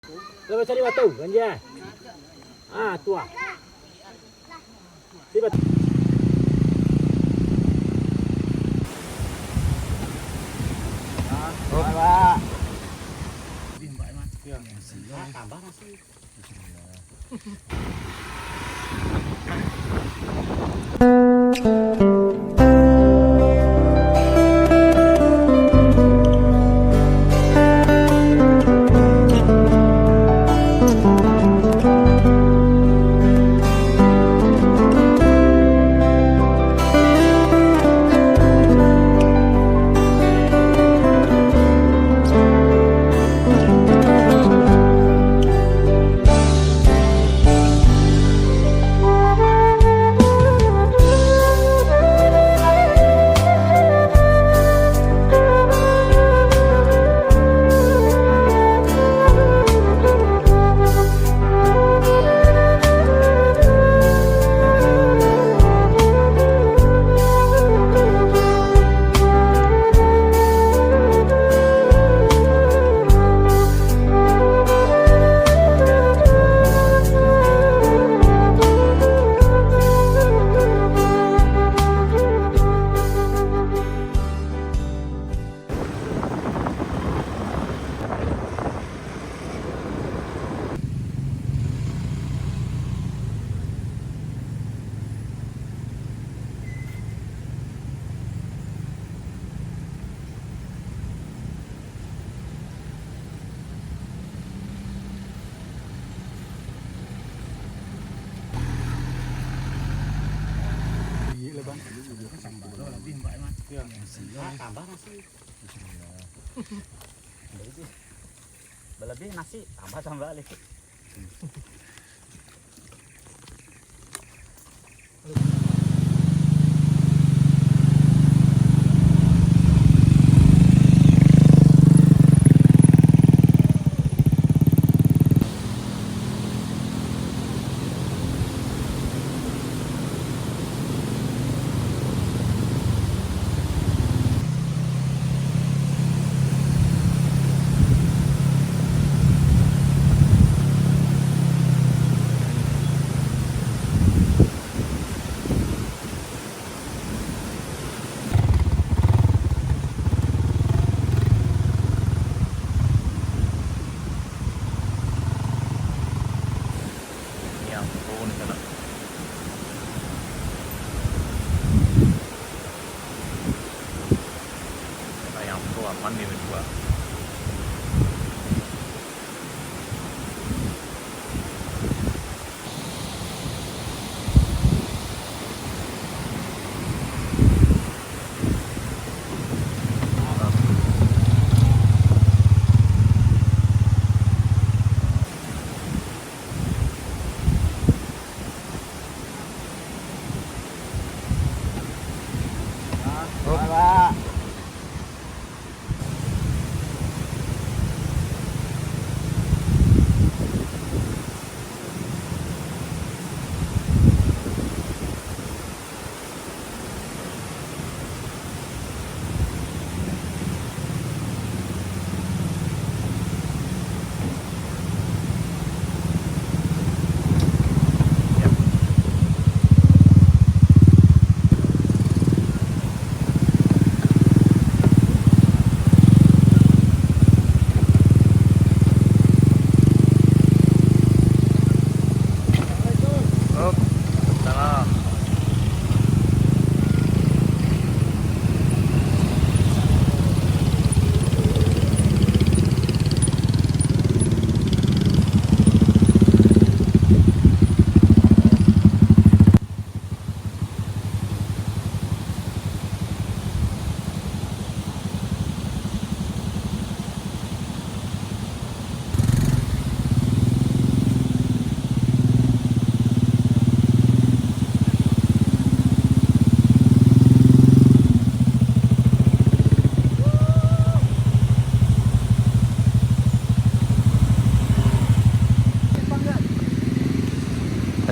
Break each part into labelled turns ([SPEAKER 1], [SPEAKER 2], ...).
[SPEAKER 1] Coba cari batu, ganja. Ah, tua. Di batu. Pak. Tambah nasi. Tambah nasi. Berlebih nasi, tambah lagi.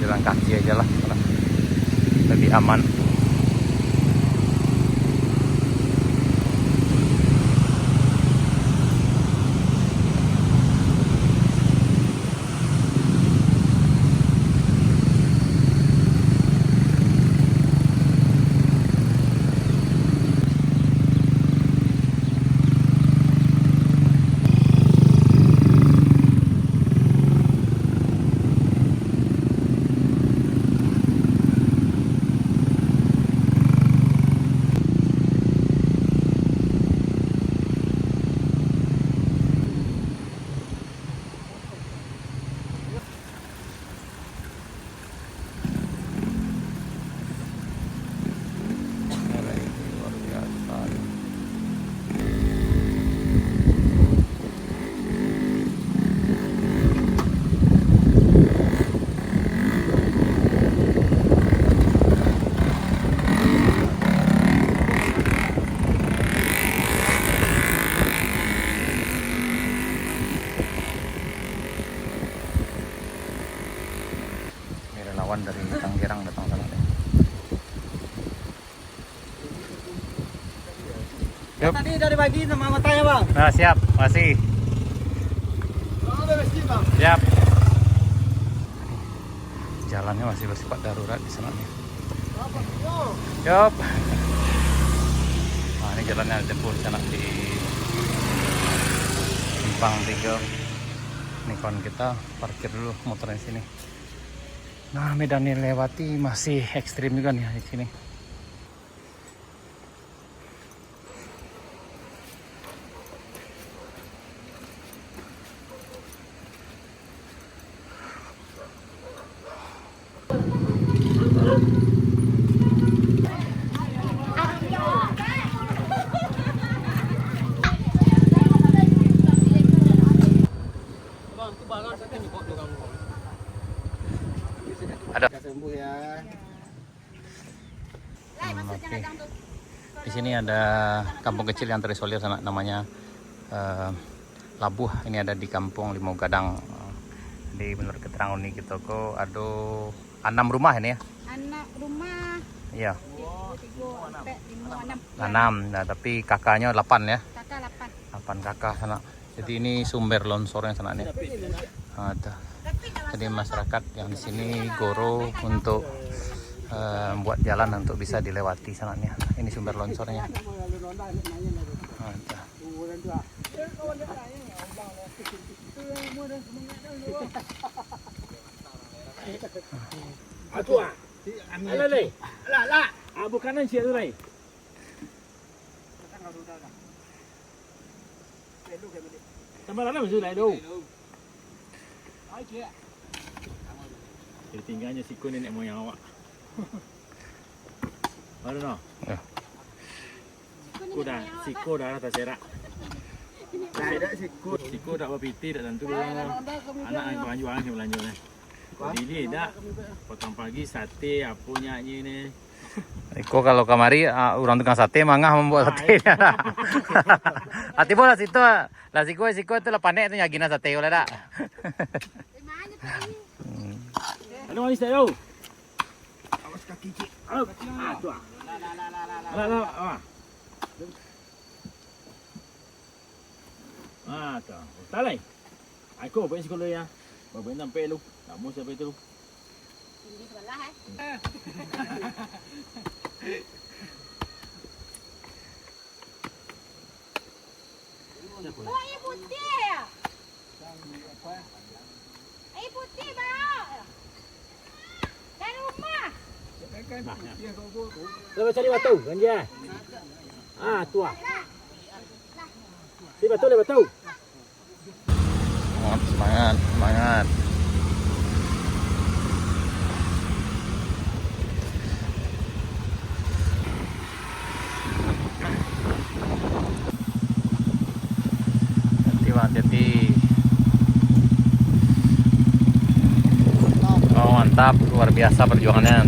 [SPEAKER 2] Jalan kaki aja lah, lebih aman. kawan dari Tangerang datang sana deh. Yuk.
[SPEAKER 3] Tadi udah dibagi sama matanya bang.
[SPEAKER 2] Nah siap, masih. Siap. Jalannya masih bersifat darurat di sana nih. Yup. Nah ini jalannya ada tempuh di sana di Simpang 3. Ini kawan kita parkir dulu motornya sini. Nah medan yang lewati masih ekstrim juga nih di sini. Ada.
[SPEAKER 3] Sembuh ya.
[SPEAKER 2] Oke. Di sini ada kampung kecil yang terisolir sana namanya Labuh. Ini ada di kampung Limau Gadang. Di menurut keterangan ini kita kok ada 6 rumah ini ya.
[SPEAKER 4] Anak rumah
[SPEAKER 2] Iya.
[SPEAKER 4] 6.
[SPEAKER 2] 6. Nah, tapi kakaknya 8 ya.
[SPEAKER 4] Kakak 8.
[SPEAKER 2] 8 kakak sana. Jadi ini sumber longsornya sana nih. Ada. Jadi masyarakat yang di sini goro untuk buat jalan untuk bisa dilewati sana nih. Ini sumber longsornya. Ada.
[SPEAKER 1] Aku ah. Ala leh. Lah. Ah bukanan siapa tu leh? Tambah lama masuk leh tu. Jadi tinggalnya siku nenek moyang awak. Baru no.
[SPEAKER 2] Ya.
[SPEAKER 1] Siku dah tak serak.
[SPEAKER 3] Nah, ada siku.
[SPEAKER 1] Siku dah berpiti dah tentu. Anak yang belanja orang yang belanja ni. Jadi ni dah potong pagi sate apunya ni.
[SPEAKER 2] Iko kalau kamari orang tukang sate mangah membuat sate. Ati bola situ lah siku itu lah panek tu nyagina sate oleh dak.
[SPEAKER 1] Ano manis tayo?
[SPEAKER 3] Awas kaki cik.
[SPEAKER 1] Tu ah. Lah. Tu. Talai. Aku apa sekolah ya? Bapa sampai lu. Tak mau sampai tu.
[SPEAKER 4] Tinggi sebelah Oh, air putih. Air putih bang. Dari rumah.
[SPEAKER 1] Lepas cari batu kan dia. Tu ah. Si batu le batu.
[SPEAKER 2] Semangat. Hati-hati. Oh mantap, luar biasa perjuangannya.